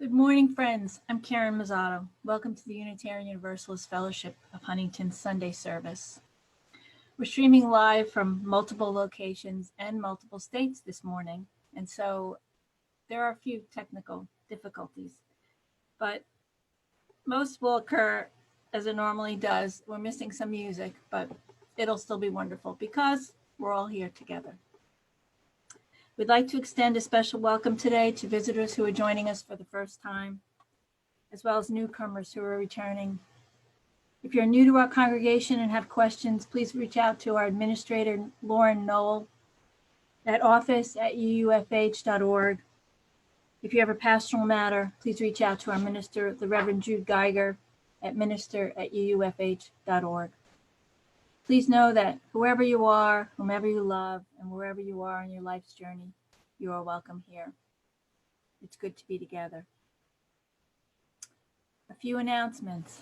Good morning, friends. I'm Karen Mazzato. Welcome to the Unitarian Universalist Fellowship of Huntington Sunday service. We're streaming live from multiple locations and multiple states this morning, and so there are a few technical difficulties, but most will occur as it normally does. We're missing some music, but it'll still be wonderful because we're all here together. We'd like to extend a special welcome today to visitors who are joining us for the first time, as well as newcomers who are returning. If you're new to our congregation and have questions, please reach out to our administrator, Lauren Knoll, at office@uufh.org. If you have a pastoral matter, please reach out to our minister, the Reverend Jude Geiger, at minister@uufh.org. Please know that whoever you are, whomever you love, and wherever you are in your life's journey, you are welcome here. It's good to be together. A few announcements.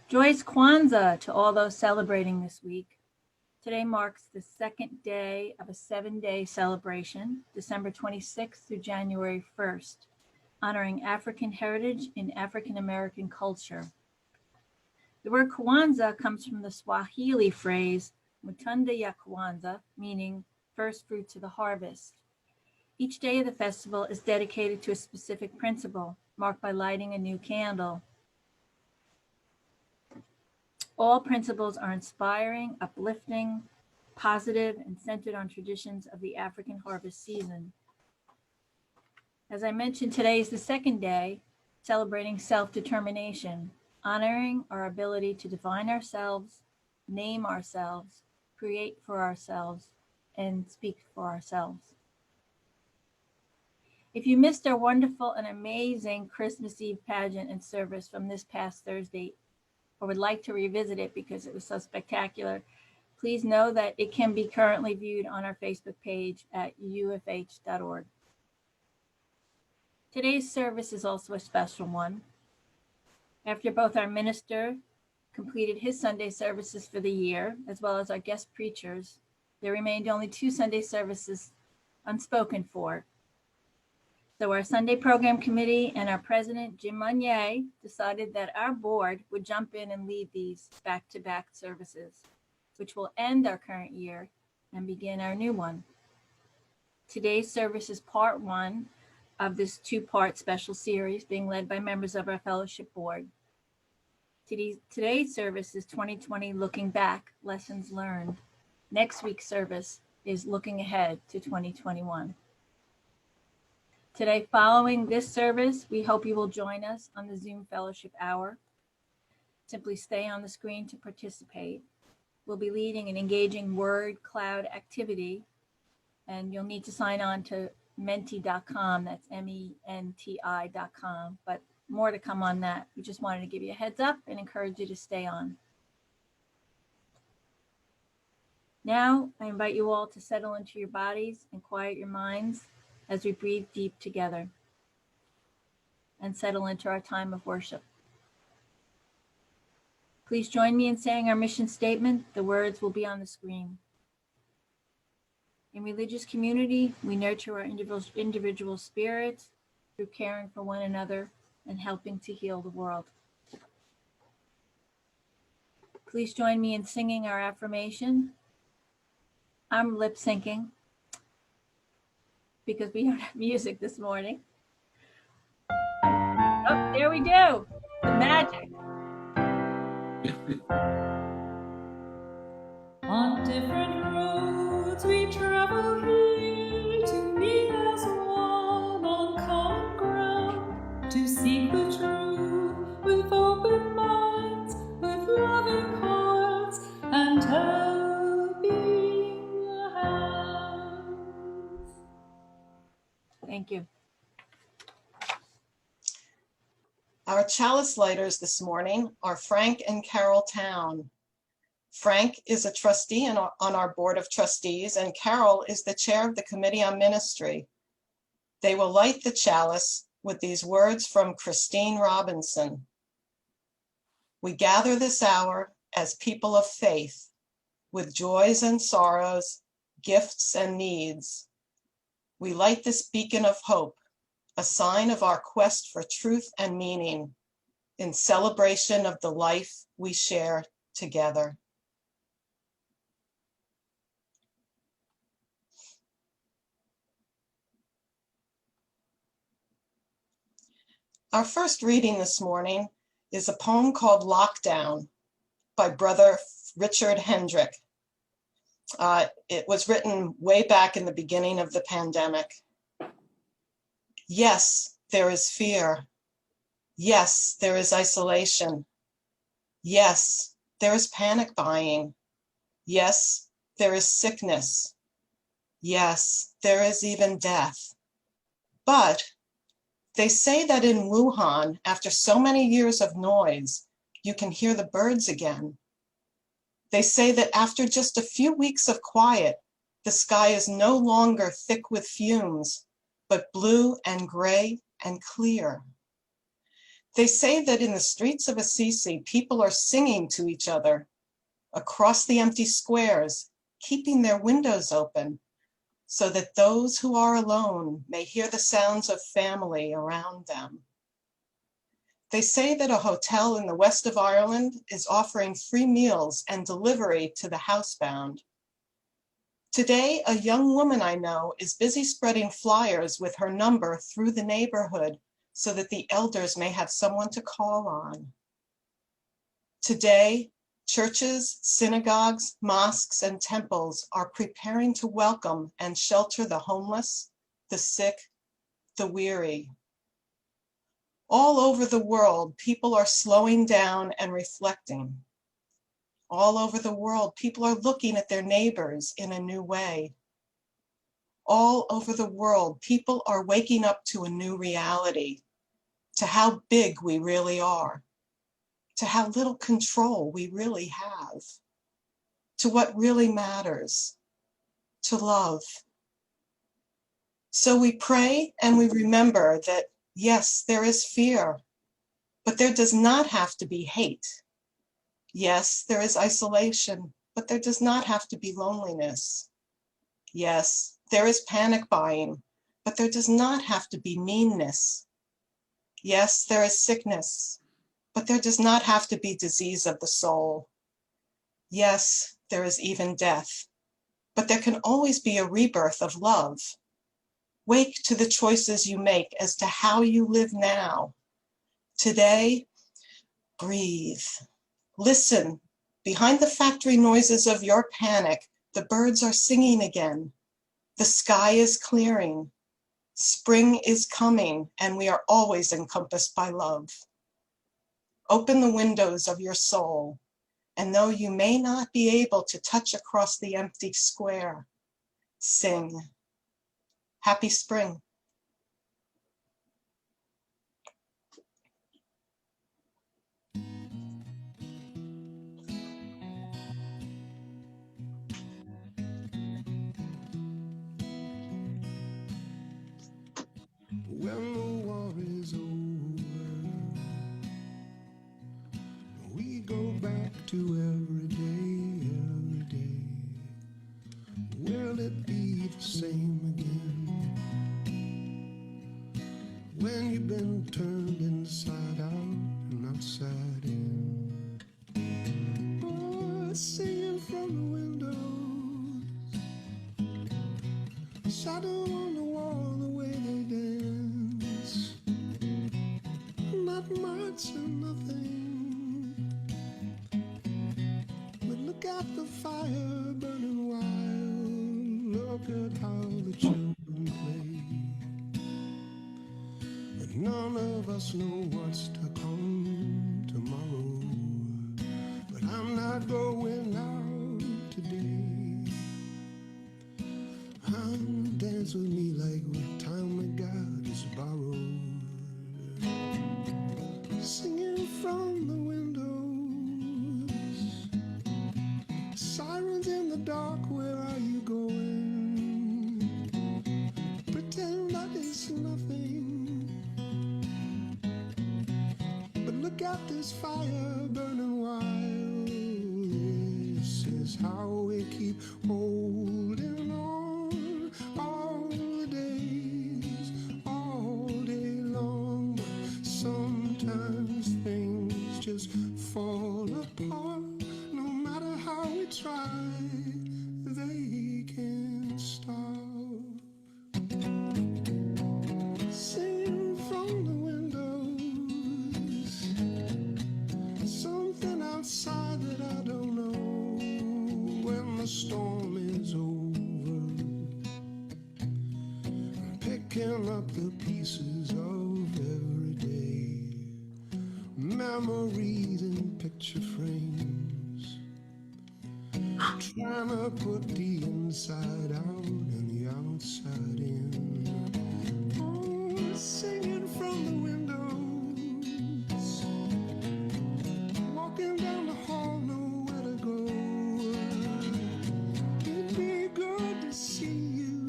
Joyous Kwanzaa to all those celebrating this week. Today marks the second day of a 7-day celebration, December 26th through January 1st, honoring African heritage in African American culture. The word Kwanzaa comes from the Swahili phrase Mutunda ya Kwanzaa, meaning first fruits of the harvest. Each day of the festival is dedicated to a specific principle, marked by lighting a new candle. All principles are inspiring, uplifting, positive, and centered on traditions of the African harvest season. As I mentioned, today is the second day, celebrating self-determination, honoring our ability to define ourselves, name ourselves, create for ourselves, and speak for ourselves. If you missed our wonderful and amazing Christmas Eve pageant and service from this past Thursday, or would like to revisit it because it was so spectacular, please know that it can be currently viewed on our Facebook page at uufh.org. Today's service is also a special one. After both our minister completed his Sunday services for the year, as well as our guest preachers, there remained only 2 Sunday services unspoken for. So our Sunday program committee and our president, Jim Monnier, decided that our board would jump in and lead these back-to-back services, which will end our current year and begin our new one. Today's service is part 1 of this 2-part special series being led by members of our fellowship board. Today's service is 2020 Looking Back, Lessons Learned. Next week's service is Looking Ahead to 2021. Today, following this service, we hope you will join us on the Zoom Fellowship Hour. Simply stay on the screen to participate. We'll be leading an engaging word cloud activity, and you'll need to sign on to menti.com, that's MENTI.com, but more to come on that. We just wanted to give you a heads up and encourage you to stay on. Now, I invite you all to settle into your bodies and quiet your minds as we breathe deep together and settle into our time of worship. Please join me in saying our mission statement. The words will be on the screen. In religious community, we nurture our individual spirits through caring for one another and helping to heal the world. Please join me in singing our affirmation. I'm lip syncing because we don't have music this morning. Oh, there we do. The magic. On different roads we travel here to meet as one on common ground, to seek the truth with open minds, with loving hearts and helping hands. Thank you. Our chalice lighters this morning are Frank and Carol Town. Frank is a trustee on our Board of Trustees, and Carol is the chair of the Committee on Ministry. They will light the chalice with these words from Christine Robinson. We gather this hour as people of faith, with joys and sorrows, gifts and needs. We light this beacon of hope a sign of our quest for truth and meaning in celebration of the life we share together. Our first reading this morning is a poem called Lockdown by Brother Richard Hendrick. It was written way back in the beginning of the pandemic. Yes, there is fear. Yes, there is isolation. Yes, there is panic buying. Yes, there is sickness. Yes, there is even death. But they say that in Wuhan, after so many years of noise, you can hear the birds again. They say that after just a few weeks of quiet, the sky is no longer thick with fumes, but blue and gray and clear. They say that in the streets of Assisi, people are singing to each other across the empty squares, keeping their windows open so that those who are alone may hear the sounds of family around them. They say that a hotel in the west of Ireland is offering free meals and delivery to the housebound. Today, a young woman I know is busy spreading flyers with her number through the neighborhood so that the elders may have someone to call on. Today, churches, synagogues, mosques, and temples are preparing to welcome and shelter the homeless, the sick, the weary. All over the world, people are slowing down and reflecting. All over the world, people are looking at their neighbors in a new way. All over the world, people are waking up to a new reality, to how big we really are, to how little control we really have, to what really matters, to love. So we pray and we remember that, yes, there is fear, but there does not have to be hate. Yes, there is isolation, but there does not have to be loneliness. Yes, there is panic buying, but there does not have to be meanness. Yes, there is sickness, but there does not have to be disease of the soul. Yes, there is even death, but there can always be a rebirth of love. Wake to the choices you make as to how you live now. Today, breathe. Listen. Behind the factory noises of your panic, the birds are singing again. The sky is clearing. Spring is coming, and we are always encompassed by love. Open the windows of your soul, and though you may not be able to touch across the empty square, sing. Happy spring. When the war is over, we go back to every day. Will it be the same again? When you've been turned inside out and outside in. Oh, singing from the windows, shadow on the wall, the way they dance. Not much and nothing, but look at the fire burning wild. Look at how the children play. And none of us know what's to come tomorrow. But I'm not going out today. Dance with me like what time we got is borrowed. Singing from the windows, sirens in the dark, where are you going? Pretend that it's nothing, but look at this fire burning wild. This is how we keep holding on all the days, all day. strung up the pieces of every day, memories in picture frames, trying to put the inside out and the outside in. Oh, singing from the windows, walking down the hall, nowhere to go. It'd be good to see you.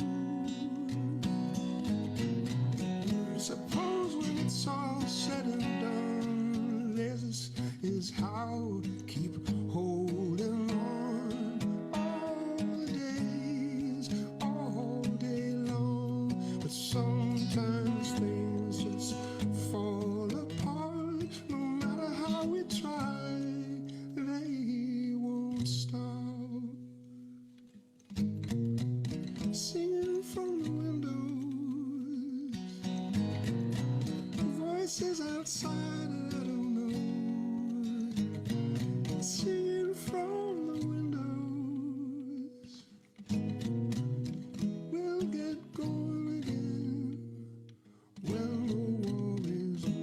I suppose when it's all said and done, this is how to keep holding on all day long. But sometimes things just fall apart. No matter how we try, they won't stop. Singing from the windows, voices outside and I don't know. Singing from the windows, we'll get going again when the war is over.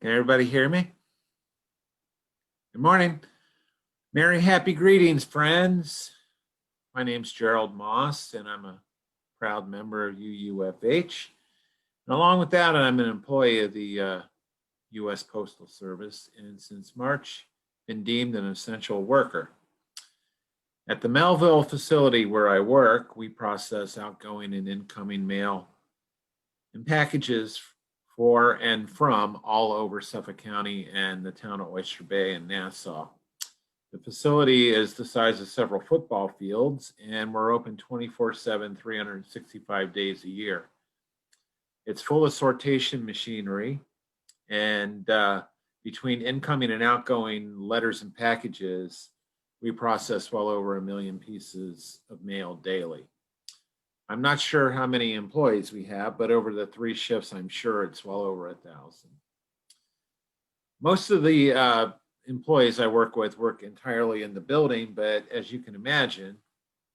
Can everybody hear me? Good morning. Merry happy greetings, friends. My name's Gerald Moss, and I'm a proud member of UUFH. And along with that, I'm an employee of the U.S. Postal Service, and since March, been deemed an essential worker. At the Melville facility where I work, we process outgoing and incoming mail and packages for and from all over Suffolk County and the town of Oyster Bay and Nassau. The facility is the size of several football fields, and we're open 24/7, 365 days a year. It's full of sortation machinery, and between incoming and outgoing letters and packages, we process well over 1 million pieces of mail daily. I'm not sure how many employees we have, but over the 3 shifts, I'm sure it's well over 1,000. Most of the employees I work with work entirely in the building, but as you can imagine,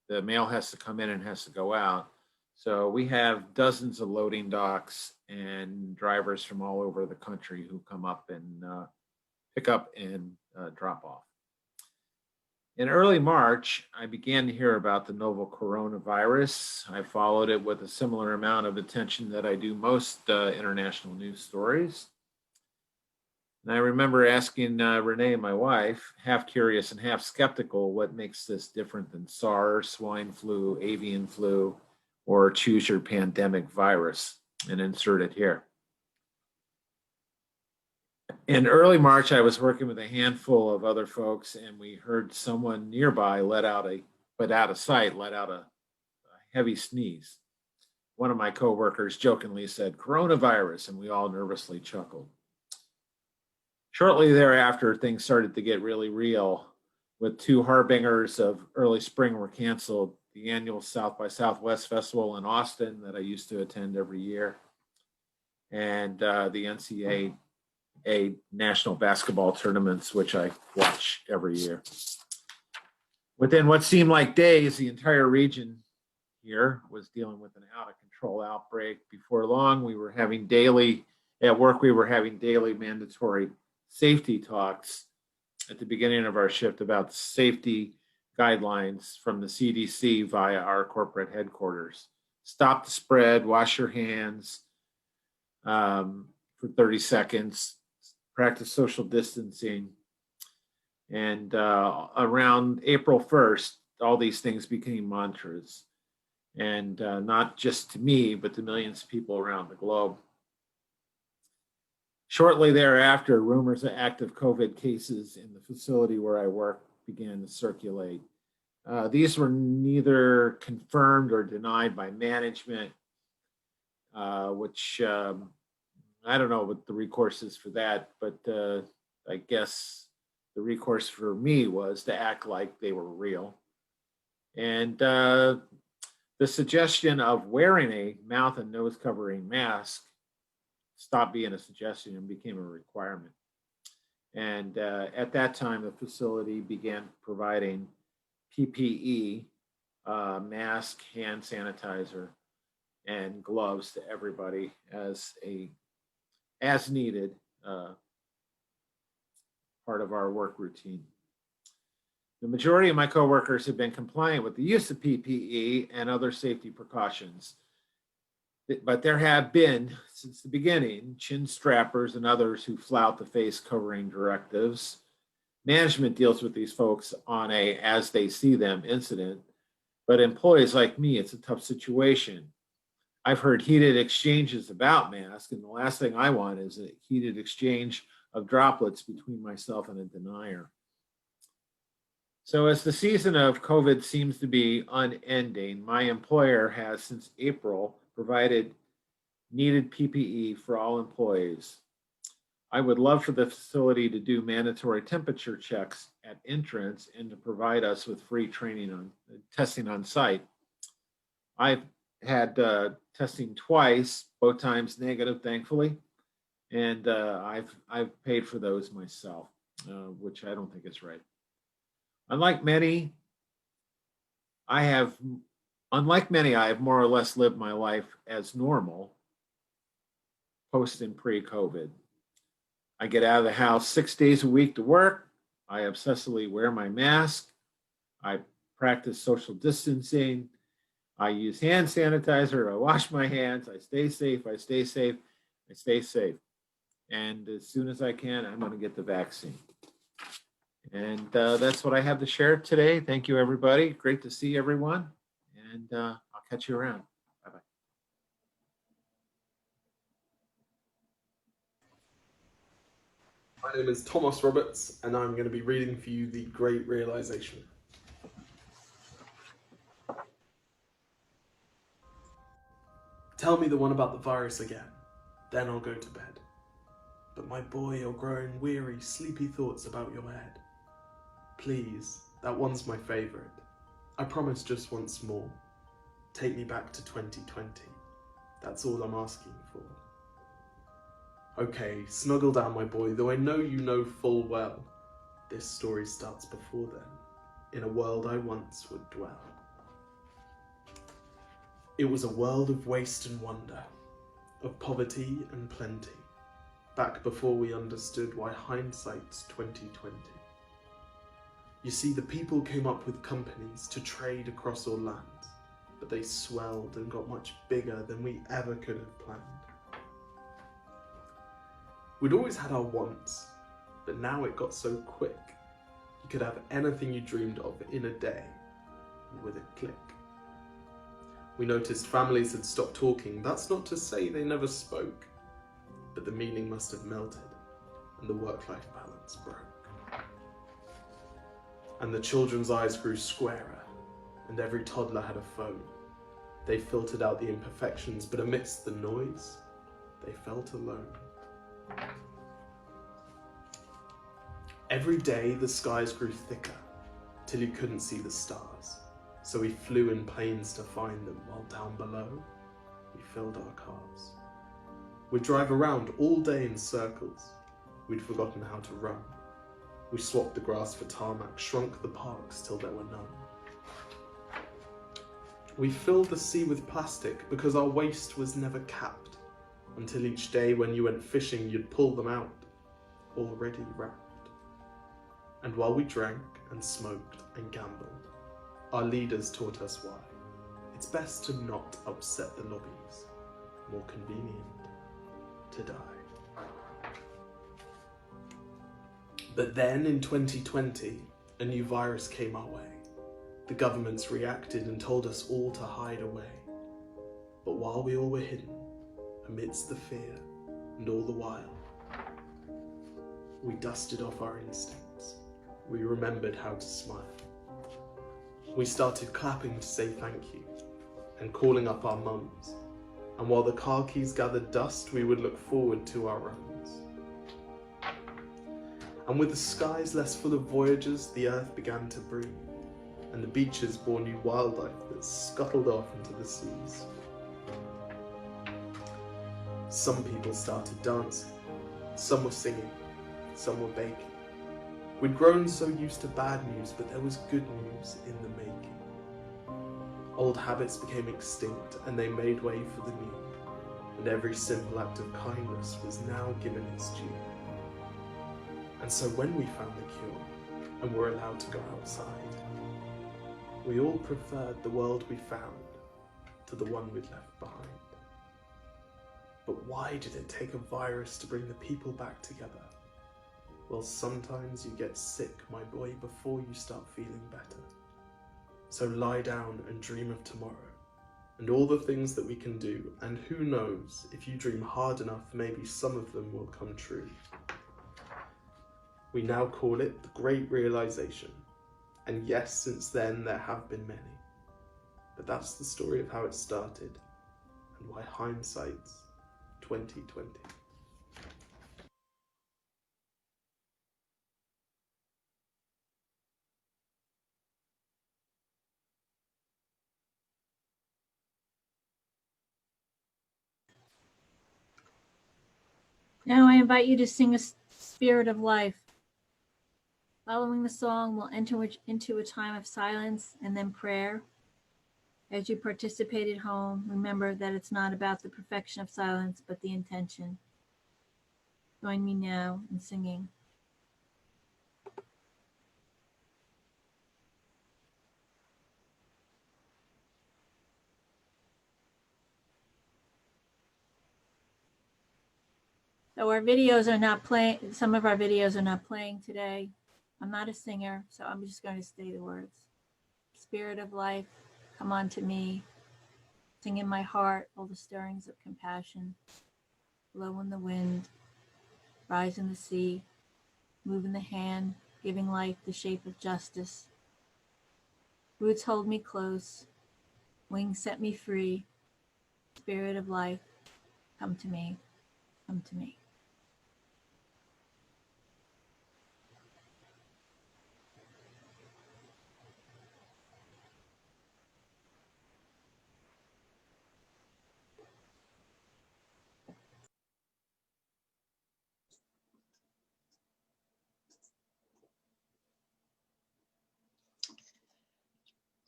the mail has to come in and has to go out. So we have dozens of loading docks and drivers from all over the country who come up and pick up and drop off. In early March, I began to hear about the novel coronavirus. I followed it with a similar amount of attention that I do most international news stories. And I remember asking Renee, my wife, half curious and half skeptical, what makes this different than SARS, swine flu, avian flu, or choose your pandemic virus, and insert it here. In early March, I was working with a handful of other folks, and we heard someone nearby let out a heavy sneeze. One of my coworkers jokingly said, "Coronavirus," and we all nervously chuckled. Shortly thereafter, things started to get really real, with 2 harbingers of early spring were canceled: the annual South by Southwest Festival in Austin that I used to attend every year, and the NCAA national basketball tournaments, which I watch every year. Within what seemed like days, the entire region here was dealing with an out of control outbreak. Before long, we were having daily mandatory safety talks at the beginning of our shift about safety guidelines from the CDC via our corporate headquarters. Stop the spread, wash your hands for 30 seconds, practice social distancing. And around April 1st, all these things became mantras. And not just to me, but to millions of people around the globe. Shortly thereafter, rumors of active COVID cases in the facility where I work began to circulate. These were neither confirmed or denied by management, which I don't know what the recourse is for that, but I guess the recourse for me was to act like they were real. And the suggestion of wearing a mouth and nose covering mask stopped being a suggestion and became a requirement. And at that time, the facility began providing PPE, mask, hand sanitizer, and gloves to everybody as needed part of our work routine. The majority of my coworkers have been compliant with the use of PPE and other safety precautions. But there have been, since the beginning, chin strappers and others who flout the face covering directives. Management deals with these folks on a as they see them incident, but employees like me, it's a tough situation. I've heard heated exchanges about masks, and the last thing I want is a heated exchange of droplets between myself and a denier. So as the season of COVID seems to be unending, my employer has since April provided needed PPE for all employees. I would love for the facility to do mandatory temperature checks at entrance and to provide us with free training on testing on site. I've had testing twice, both times negative, thankfully, and I've paid for those myself, which I don't think is right. Unlike many, I have more or less lived my life as normal post and pre-COVID. I get out of the house 6 days a week to work. I obsessively wear my mask. I practice social distancing. I use hand sanitizer. I wash my hands. I stay safe. And as soon as I can, I'm going to get the vaccine. And that's what I have to share today. Thank you, everybody. Great to see everyone. And I'll catch you around. Bye-bye. My name is Thomas Roberts, and I'm going to be reading for you The Great Realization. Tell me the one about the virus again, then I'll go to bed. But my boy, you're growing weary, sleepy thoughts about your head. Please, that one's my favourite. I promise just once more. Take me back to 2020. That's all I'm asking for. Okay, snuggle down, my boy, though I know you know full well. This story starts before then, in a world I once would dwell. It was a world of waste and wonder, of poverty and plenty, back before we understood why hindsight's 2020. You see, the people came up with companies to trade across all lands, but they swelled and got much bigger than we ever could have planned. We'd always had our wants, but now it got so quick. You could have anything you dreamed of in a day, with a click. We noticed families had stopped talking. That's not to say they never spoke, but the meaning must have melted, and the work-life balance broke. And the children's eyes grew squarer, and every toddler had a phone. They filtered out the imperfections, but amidst the noise, they felt alone. Every day the skies grew thicker, till you couldn't see the stars. So we flew in planes to find them, while down below, we filled our cars. We'd drive around all day in circles. We'd forgotten how to run. We swapped the grass for tarmac, shrunk the parks till there were none. We filled the sea with plastic because our waste was never capped, until each day when you went fishing you'd pull them out, already wrapped. And while we drank and smoked and gambled, our leaders taught us why. It's best to not upset the lobbies, more convenient to die. But then in 2020, a new virus came our way. The governments reacted and told us all to hide away. But while we all were hidden, amidst the fear and all the while, we dusted off our instincts. We remembered how to smile. We started clapping to say thank you and calling up our mums. And while the car keys gathered dust, we would look forward to our runs. And with the skies less full of voyagers, the earth began to breathe, and the beaches bore new wildlife that scuttled off into the seas. Some people started dancing, some were singing, some were baking. We'd grown so used to bad news, but there was good news in the making. Old habits became extinct, and they made way for the new, and every simple act of kindness was now given its due. And so when we found the cure, and were allowed to go outside, we all preferred the world we found to the one we'd left behind. But why did it take a virus to bring the people back together? Well, sometimes you get sick, my boy, before you start feeling better. So lie down and dream of tomorrow, and all the things that we can do, and who knows, if you dream hard enough, maybe some of them will come true. We now call it the Great Realization, and yes, since then there have been many. But that's the story of how it started, and why hindsight's 20/20. Now I invite you to sing a Spirit of Life. Following the song, we'll enter into a time of silence and then prayer. As you participate at home, remember that it's not about the perfection of silence, but the intention. Join me now in singing. So our videos are not playing, some of our videos are not playing today. I'm not a singer, so I'm just going to say the words. Spirit of life, come unto me. Sing in my heart all the stirrings of compassion. Blow in the wind, rise in the sea, move in the hand, giving life the shape of justice. Roots hold me close, wings set me free. Spirit of life, come to me, come to me.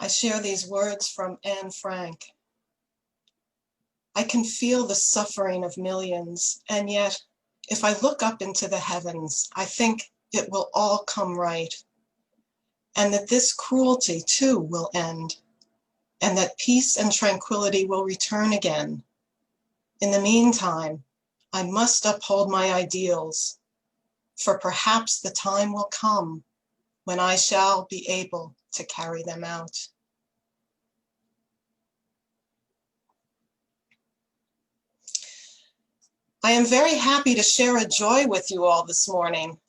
I share these words from Anne Frank. I can feel the suffering of millions, and yet, if I look up into the heavens, I think it will all come right, and that this cruelty too will end, and that peace and tranquility will return again. In the meantime, I must uphold my ideals, for perhaps the time will come when I shall be able to carry them out. I am very happy to share a joy with you all this morning.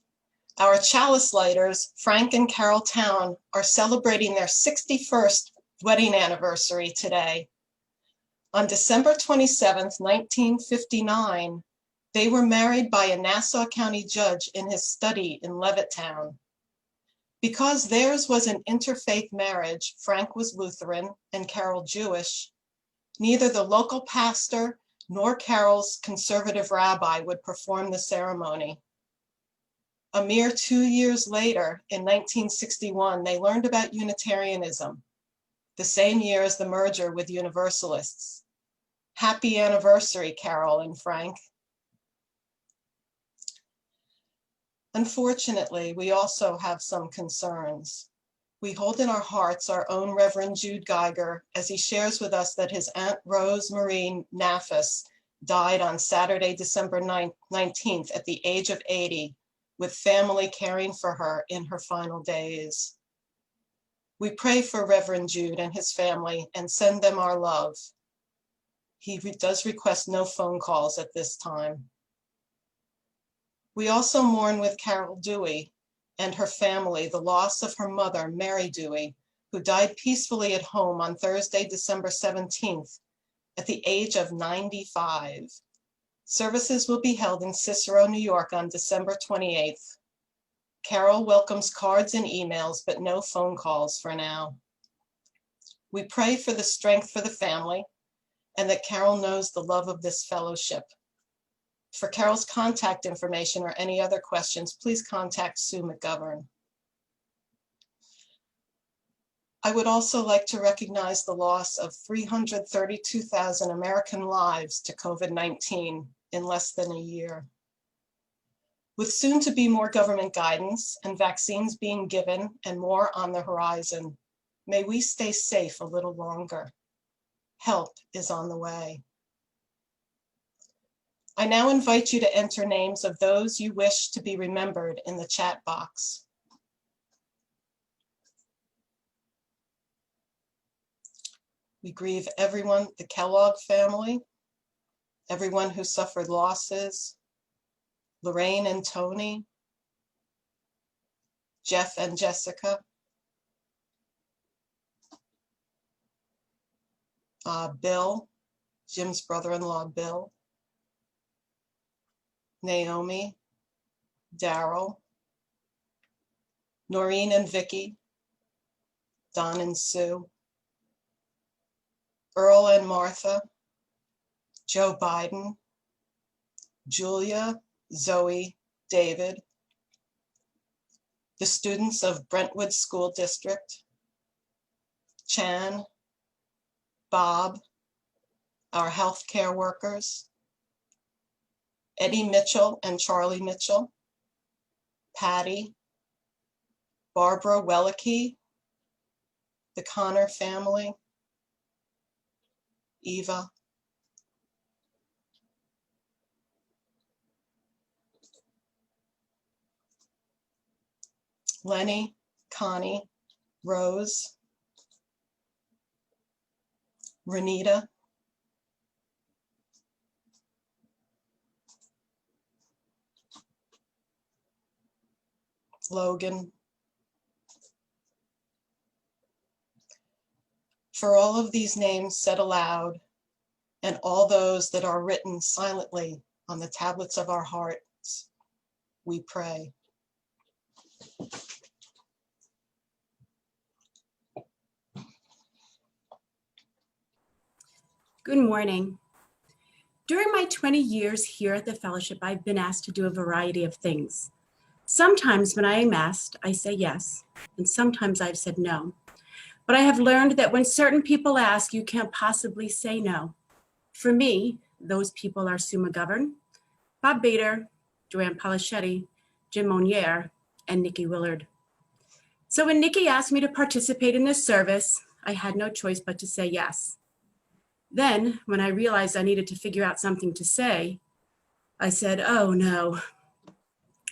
Our chalice lighters, Frank and Carol Town, are celebrating their 61st wedding anniversary today. On December 27th, 1959, they were married by a Nassau County judge in his study in Levittown. Because theirs was an interfaith marriage, Frank was Lutheran and Carol Jewish, neither the local pastor nor Carol's conservative rabbi would perform the ceremony. A mere 2 years later, in 1961, they learned about Unitarianism, the same year as the merger with Universalists. Happy anniversary, Carol and Frank. Unfortunately, we also have some concerns. We hold in our hearts our own Reverend Jude Geiger as he shares with us that his Aunt Rose Marie Nafis died on Saturday, December 19th at the age of 80, with family caring for her in her final days. We pray for Reverend Jude and his family and send them our love. He does request no phone calls at this time. We also mourn with Carol Dewey and her family the loss of her mother, Mary Dewey, who died peacefully at home on Thursday, December 17th, at the age of 95. Services will be held in Cicero, New York on December 28th. Carol welcomes cards and emails, but no phone calls for now. We pray for the strength for the family and that Carol knows the love of this fellowship. For Carol's contact information or any other questions, please contact Sue McGovern. I would also like to recognize the loss of 332,000 American lives to COVID-19 in less than a year. With soon to be more government guidance and vaccines being given and more on the horizon, may we stay safe a little longer. Help is on the way. I now invite you to enter names of those you wish to be remembered in the chat box. We grieve everyone, the Kellogg family, everyone who suffered losses, Lorraine and Tony, Jeff and Jessica, Bill, Jim's brother-in-law, Bill, Naomi, Daryl, Noreen and Vicky, Don and Sue, Earl and Martha, Joe Biden, Julia, Zoe, David, the students of Brentwood School District, Chan, Bob, our healthcare workers, Eddie Mitchell and Charlie Mitchell, Patty, Barbara Wellicke, the Connor family, Eva, Lenny, Connie, Rose, Renita, Logan. For all of these names said aloud, and all those that are written silently on the tablets of our hearts, we pray. Good morning. During my 20 years here at the fellowship, I've been asked to do a variety of things. Sometimes when I am asked, I say yes, and sometimes I've said no. But I have learned that when certain people ask, you can't possibly say no. For me, those people are Sue McGovern, Bob Bader, Joanne Polischetti, Jim Monier, and Nikki Willard. So when Nikki asked me to participate in this service, I had no choice but to say yes. Then, when I realized I needed to figure out something to say, I said, oh no,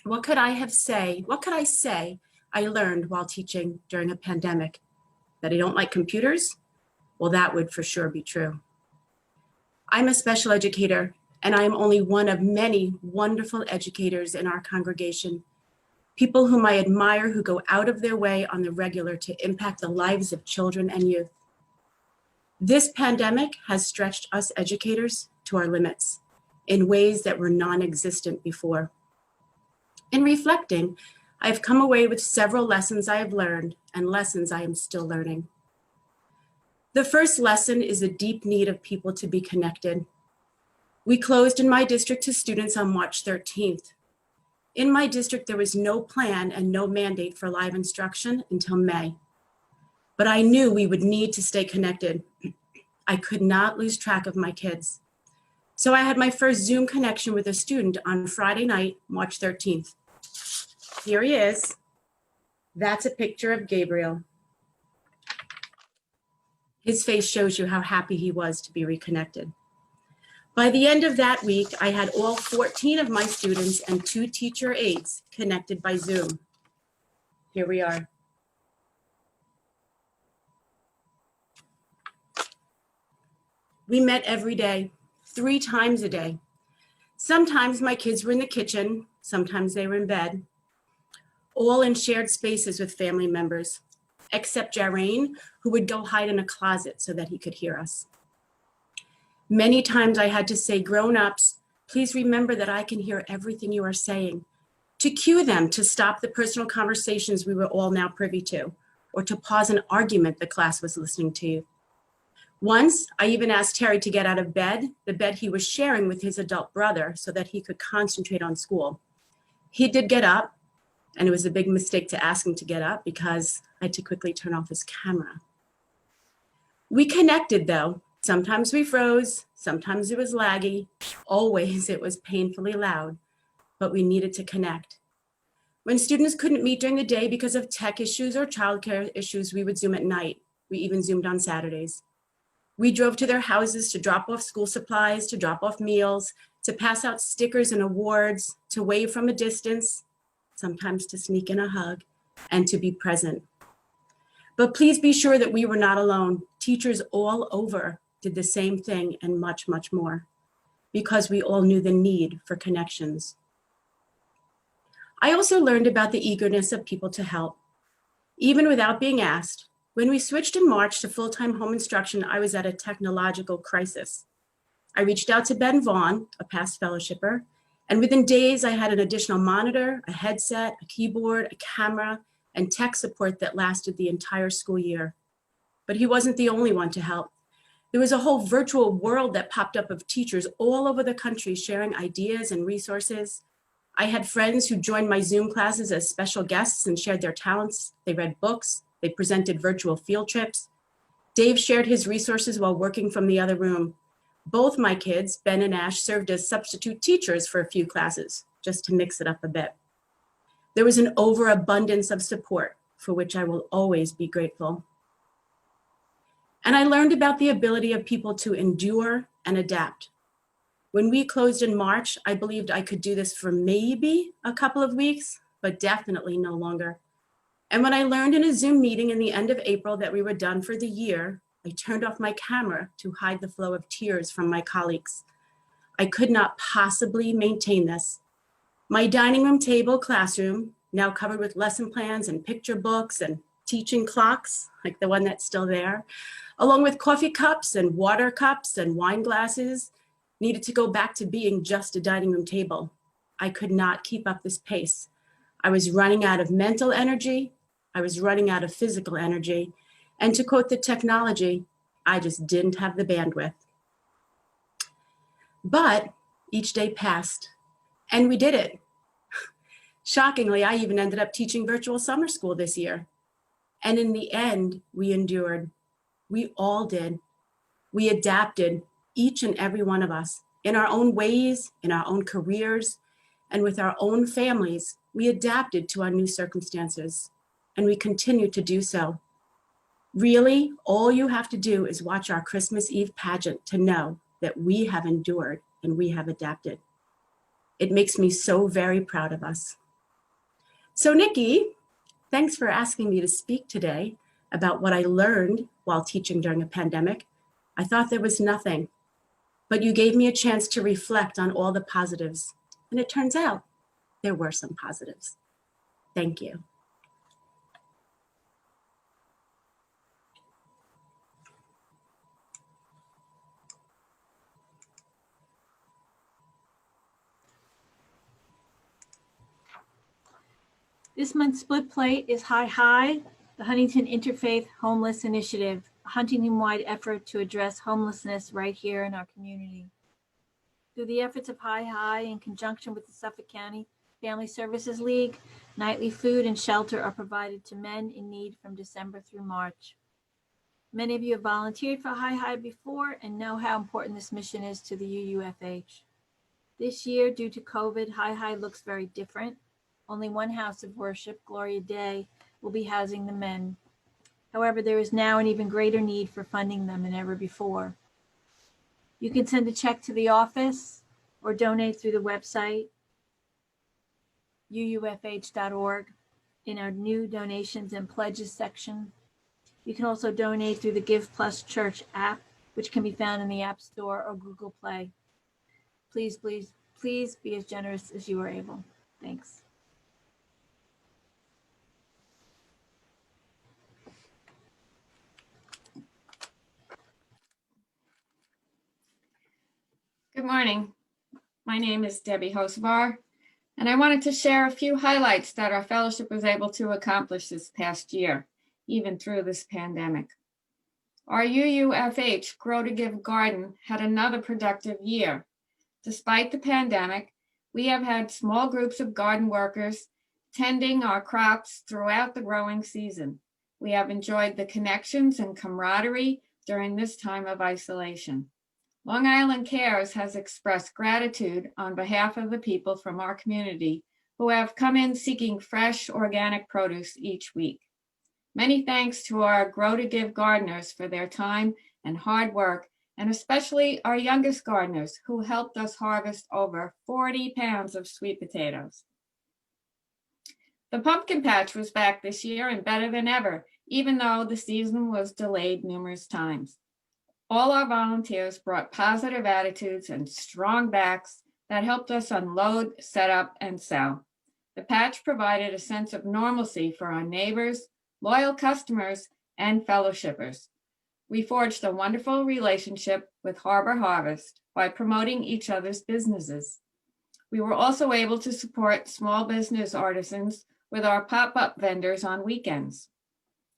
what could I say I learned while teaching during a pandemic? That I don't like computers? Well, that would for sure be true. I'm a special educator, and I am only one of many wonderful educators in our congregation, people whom I admire who go out of their way on the regular to impact the lives of children and youth. This pandemic has stretched us educators to our limits in ways that were non-existent before. In reflecting, I've come away with several lessons I have learned and lessons I am still learning. The first lesson is a deep need of people to be connected. We closed in my district to students on March 13th. In my district, there was no plan and no mandate for live instruction until May. But I knew we would need to stay connected. I could not lose track of my kids. So I had my first Zoom connection with a student on Friday night, March 13th. Here he is. That's a picture of Gabriel. His face shows you how happy he was to be reconnected. By the end of that week, I had all 14 of my students and 2 teacher aides connected by Zoom. Here we are. We met every day, 3 times a day. Sometimes my kids were in the kitchen, sometimes they were in bed, all in shared spaces with family members, except Jarain, who would go hide in a closet so that he could hear us. Many times I had to say, grown-ups, please remember that I can hear everything you are saying. to cue them to stop the personal conversations we were all now privy to, or to pause an argument the class was listening to. Once, I even asked Terry to get out of bed, the bed he was sharing with his adult brother, so that he could concentrate on school. He did get up, and it was a big mistake to ask him to get up because I had to quickly turn off his camera. We connected though. Sometimes we froze, sometimes it was laggy, always it was painfully loud, but we needed to connect. When students couldn't meet during the day because of tech issues or childcare issues, we would Zoom at night. We even Zoomed on Saturdays. We drove to their houses to drop off school supplies, to drop off meals, to pass out stickers and awards, to wave from a distance, sometimes to sneak in a hug, and to be present. But please be sure that we were not alone. Teachers all over did the same thing and much, much more, because we all knew the need for connections. I also learned about the eagerness of people to help. Even without being asked, when we switched in March to full-time home instruction, I was at a technological crisis. I reached out to Ben Vaughn, a past fellowshipper, and within days I had an additional monitor, a headset, a keyboard, a camera, and tech support that lasted the entire school year. But he wasn't the only one to help. There was a whole virtual world that popped up of teachers all over the country sharing ideas and resources. I had friends who joined my Zoom classes as special guests and shared their talents. They read books, they presented virtual field trips. Dave shared his resources while working from the other room. Both my kids, Ben and Ash, served as substitute teachers for a few classes, just to mix it up a bit. There was an overabundance of support, for which I will always be grateful. And I learned about the ability of people to endure and adapt. When we closed in March, I believed I could do this for maybe a couple of weeks, but definitely no longer. And when I learned in a Zoom meeting in the end of April that we were done for the year, I turned off my camera to hide the flow of tears from my colleagues. I could not possibly maintain this. My dining room table classroom, now covered with lesson plans and picture books and teaching clocks, like the one that's still there, along with coffee cups and water cups and wine glasses, needed to go back to being just a dining room table. I could not keep up this pace. I was running out of mental energy. I was running out of physical energy. And to quote the technology, I just didn't have the bandwidth. But each day passed, and we did it. Shockingly, I even ended up teaching virtual summer school this year. And in the end, we endured. We all did. We adapted, each and every one of us, in our own ways, in our own careers, and with our own families. We adapted to our new circumstances, and we continue to do so. Really, all you have to do is watch our Christmas Eve pageant to know that we have endured and we have adapted. It makes me so very proud of us. So Nikki, thanks for asking me to speak today about what I learned while teaching during a pandemic. I thought there was nothing, but you gave me a chance to reflect on all the positives. And it turns out there were some positives. Thank you. This month's split plate is Hi Hi, the Huntington Interfaith Homeless Initiative, a Huntington-wide effort to address homelessness right here in our community. Through the efforts of Hi Hi, in conjunction with the Suffolk County Family Services League, nightly food and shelter are provided to men in need from December through March. Many of you have volunteered for Hi Hi before and know how important this mission is to the UUFH. This year, due to COVID, Hi Hi looks very different. Only one house of worship, Gloria Day, will be housing the men. However, there is now an even greater need for funding them than ever before. You can send a check to the office or donate through the website, uufh.org, in our new donations and pledges section. You can also donate through the Give Plus Church app, which can be found in the App Store or Google Play. Please, please, please be as generous as you are able. Thanks. Good morning. My name is Debbie Hosevar, And I wanted to share a few highlights that our fellowship was able to accomplish this past year, even through this pandemic. Our UUFH Grow to Give Garden had another productive year. Despite the pandemic, we have had small groups of garden workers tending our crops throughout the growing season. We have enjoyed the connections and camaraderie during this time of isolation. Long Island Cares has expressed gratitude on behalf of the people from our community who have come in seeking fresh organic produce each week. Many thanks to our Grow to Give gardeners for their time and hard work, and especially our youngest gardeners who helped us harvest over 40 pounds of sweet potatoes. The pumpkin patch was back this year and better than ever, even though the season was delayed numerous times. All our volunteers brought positive attitudes and strong backs that helped us unload, set up, and sell. The patch provided a sense of normalcy for our neighbors, loyal customers, and fellowshippers. We forged a wonderful relationship with Harbor Harvest by promoting each other's businesses. We were also able to support small business artisans with our pop-up vendors on weekends.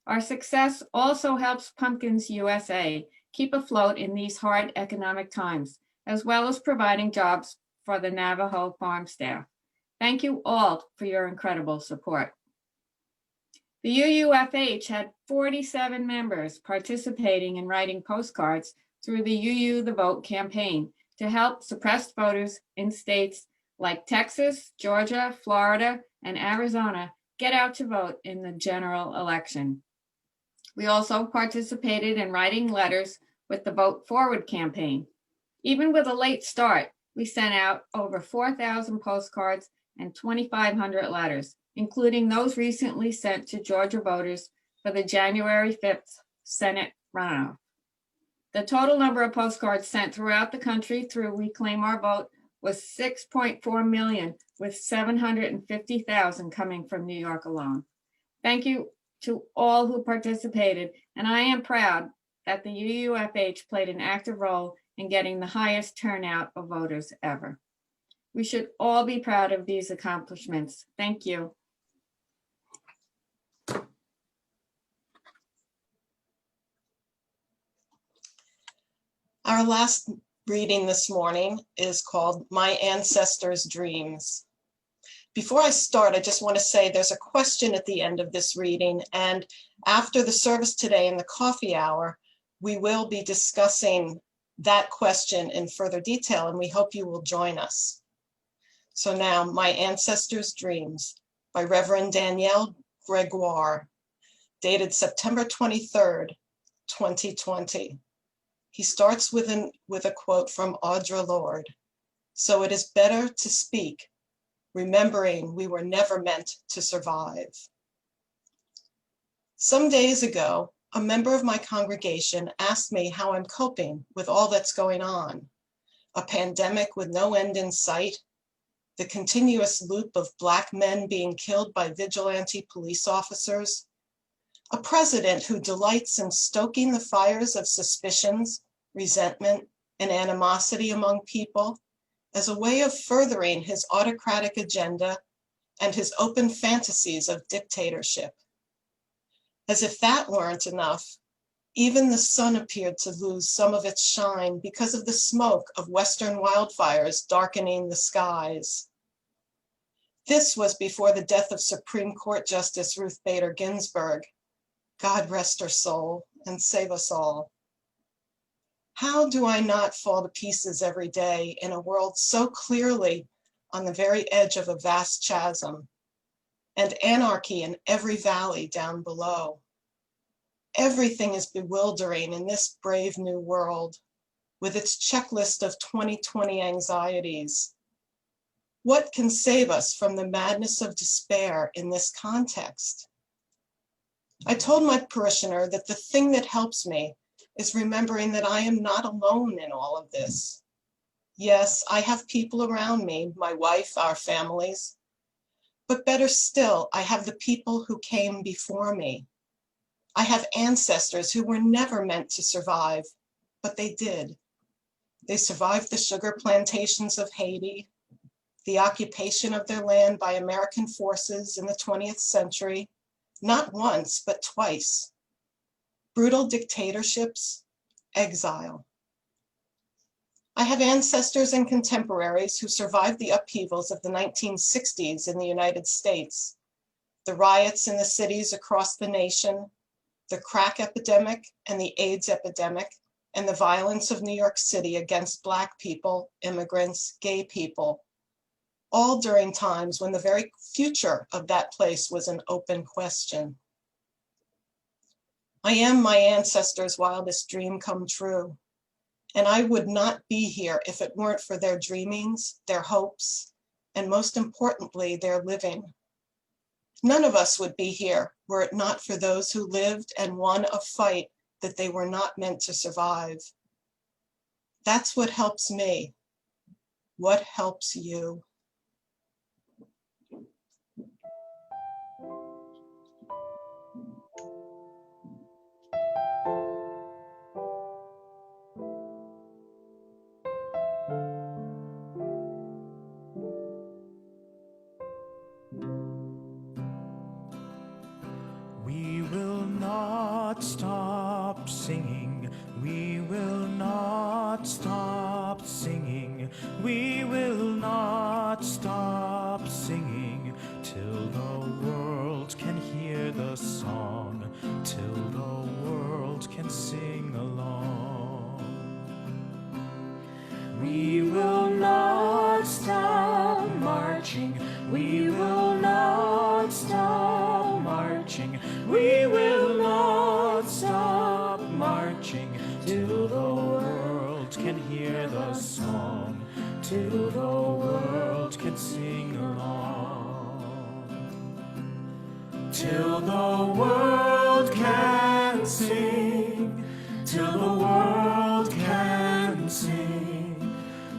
Our success also helps Pumpkins USA keep afloat in these hard economic times, as well as providing jobs for the Navajo farm staff. Thank you all for your incredible support. The UUFH had 47 members participating in writing postcards through the UU the Vote campaign to help suppressed voters in states like Texas, Georgia, Florida, and Arizona get out to vote in the general election. We also participated in writing letters with the Vote Forward campaign. Even with a late start, we sent out over 4,000 postcards and 2,500 letters, including those recently sent to Georgia voters for the January 5th Senate runoff. The total number of postcards sent throughout the country through Reclaim Our Vote was 6.4 million, with 750,000 coming from New York alone. Thank you to all who participated, and I am proud that the UUFH played an active role in getting the highest turnout of voters ever. We should all be proud of these accomplishments. Thank you. Our last reading this morning is called My Ancestors' Dreams. Before I start, I just want to say there's a question at the end of this reading, and after the service today in the coffee hour, we will be discussing that question in further detail, and we hope you will join us. So now, My Ancestors' Dreams by Reverend Danielle Gregoire, dated September 23rd, 2020. He starts with a quote from Audre Lorde. So it is better to speak, remembering we were never meant to survive. Some days ago, a member of my congregation asked me how I'm coping with all that's going on. A pandemic with no end in sight, the continuous loop of Black men being killed by vigilante police officers, a president who delights in stoking the fires of suspicions, resentment, and animosity among people as a way of furthering his autocratic agenda and his open fantasies of dictatorship. As if that weren't enough, even the sun appeared to lose some of its shine because of the smoke of Western wildfires darkening the skies. This was before the death of Supreme Court Justice Ruth Bader Ginsburg. God rest her soul and save us all. How do I not fall to pieces every day in a world so clearly on the very edge of a vast chasm, and anarchy in every valley down below? Everything is bewildering in this brave new world, with its checklist of 2020 anxieties. What can save us from the madness of despair in this context? I told my parishioner that the thing that helps me is remembering that I am not alone in all of this. Yes, I have people around me, my wife, our families, but better still, I have the people who came before me. I have ancestors who were never meant to survive, but they did. They survived the sugar plantations of Haiti. the occupation of their land by American forces in the 20th century, not once, but twice, brutal dictatorships, exile. I have ancestors and contemporaries who survived the upheavals of the 1960s in the United States, the riots in the cities across the nation, the crack epidemic and the AIDS epidemic, and the violence of New York City against Black people, immigrants, gay people, all during times when the very future of that place was an open question. I am my ancestors' wildest dream come true, and I would not be here if it weren't for their dreamings, their hopes, and most importantly, their living. None of us would be here were it not for those who lived and won a fight that they were not meant to survive. That's what helps me. What helps you? We will not stop singing. We will not stop singing. We will not stop singing till the world can hear the song, till the world can sing along. We will not stop marching. We will not stop marching. We will not stop marching till the world can hear the song, till the world can sing along. Till the world can sing, till the world can sing,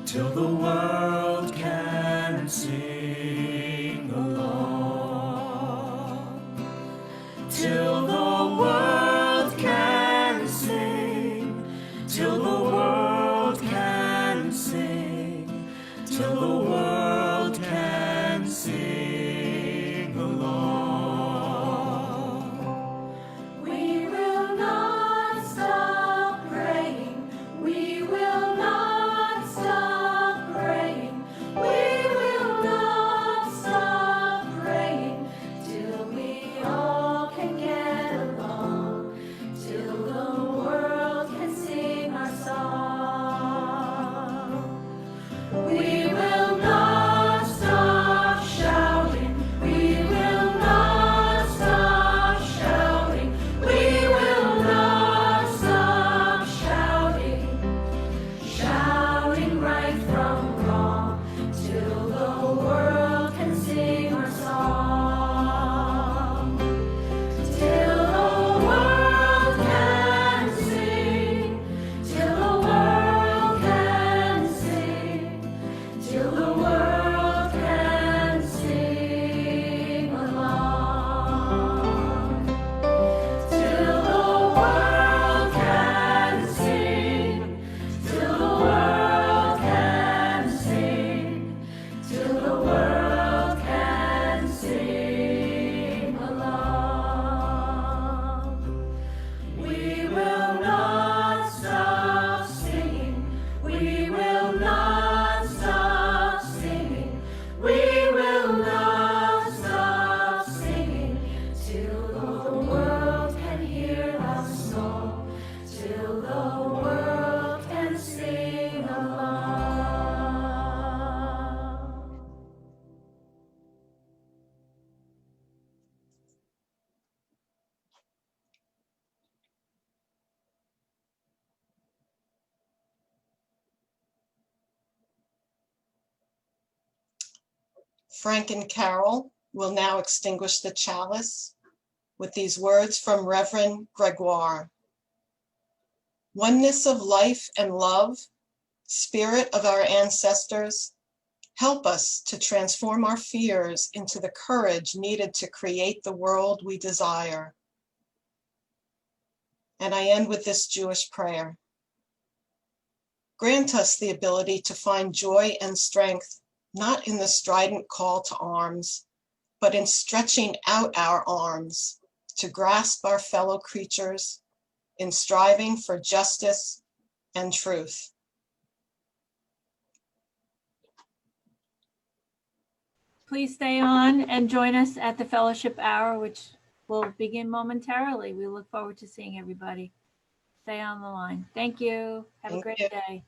till the world can sing along. Till the world can sing, till the world can sing, till the world can sing along. We will not stop praying. We will not stop praying. We will not stop praying till we all can get along, till the world can sing our song. We will not stop shouting. We will not stop shouting. We will not stop shouting. Shouting right from wrong till the world can sing our song. Till the world can sing, till the world can sing, till the world can sing along. Till the world can sing, till the world can sing, till the world can sing along. We will not stop singing. We will not stop singing. We will not stop singing till the world can hear our song, till the world can sing along. Frank and Carol will now extinguish the chalice with these words from Reverend Gregoire. Oneness of life and love, spirit of our ancestors, help us to transform our fears into the courage needed to create the world we desire. And I end with this Jewish prayer. Grant us the ability to find joy and strength not in the strident call to arms, but in stretching out our arms to grasp our fellow creatures, in striving for justice and truth. Please stay on and join us at the fellowship hour, which will begin momentarily. We look forward to seeing everybody. Stay on the line. Thank you. Have a Thank great you. day.